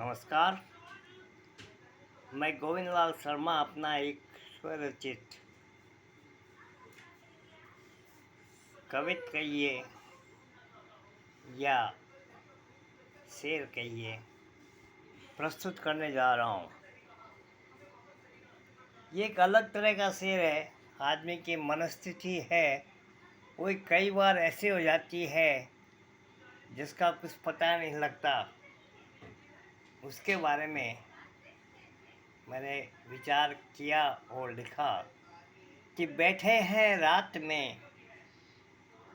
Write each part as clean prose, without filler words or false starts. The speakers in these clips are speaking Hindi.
नमस्कार। मैं गोविंद लाल शर्मा अपना एक स्वरचित कविता कहिए या शेर कहिए प्रस्तुत करने जा रहा हूँ। ये एक अलग तरह का शेर है। आदमी की मनस्थिति है वो कई बार ऐसे हो जाती है जिसका कुछ पता नहीं लगता। उसके बारे में मैंने विचार किया और लिखा कि बैठे हैं रात में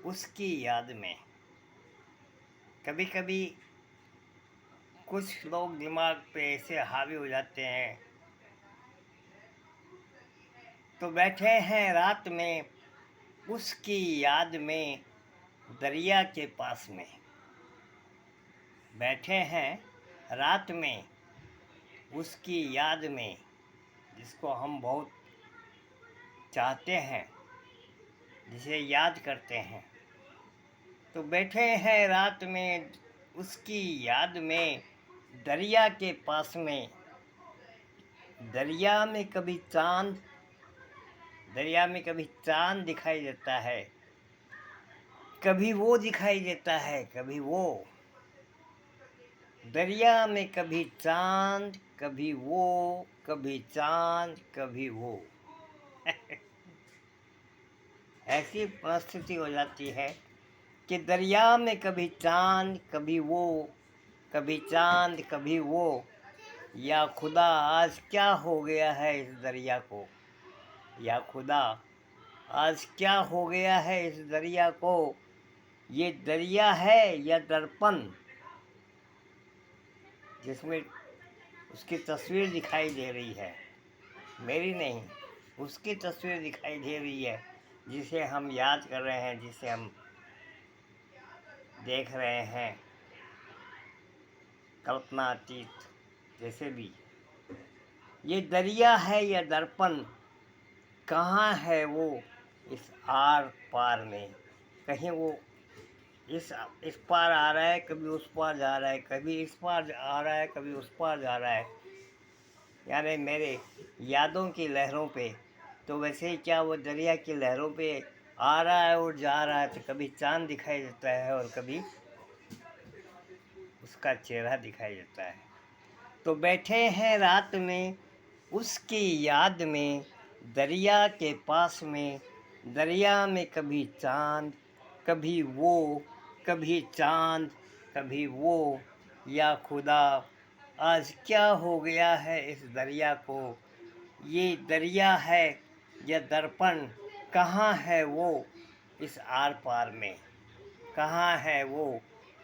उसकी याद में। कभी कभी कुछ लोग दिमाग पे ऐसे हावी हो जाते हैं, तो बैठे हैं रात में उसकी याद में दरिया के पास में। बैठे हैं रात में उसकी याद में, जिसको हम बहुत चाहते हैं, जिसे याद करते हैं। तो बैठे हैं रात में उसकी याद में दरिया के पास में। दरिया में कभी चांद दिखाई देता है, कभी वो दिखाई देता है, कभी वो। दरिया में कभी चांद, कभी वो, कभी चांद, कभी वो। ऐसी परिस्थिति हो जाती है कि दरिया में कभी चांद, कभी वो, कभी चांद, कभी वो। या खुदा आज क्या हो गया है इस दरिया को, या खुदा आज क्या हो गया है इस दरिया को। ये दरिया है या दर्पण जिसमें उसकी तस्वीर दिखाई दे रही है, मेरी नहीं, उसकी तस्वीर दिखाई दे रही है, जिसे हम याद कर रहे हैं, जिसे हम देख रहे हैं, कल्पनातीत जैसे भी। ये दरिया है या दर्पण, कहाँ है वो इस आर पार में। कहीं वो इस पार आ रहा है, कभी उस पार जा रहा है, कभी इस पार आ रहा है, कभी उस पार जा रहा है। यानी मेरे यादों की लहरों पे। तो वैसे ही क्या वो दरिया की लहरों पे आ रहा है और जा रहा है। तो कभी चांद दिखाई देता है और कभी उसका चेहरा दिखाई देता है। तो बैठे हैं रात में उसकी याद में दरिया के पास में। दरिया में कभी चांद, कभी वो, कभी चांद, कभी वो। या खुदा आज क्या हो गया है इस दरिया को। ये दरिया है या दर्पण, कहाँ है वो इस आर पार में। कहाँ है वो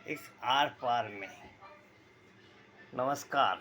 इस आर पार में। नमस्कार।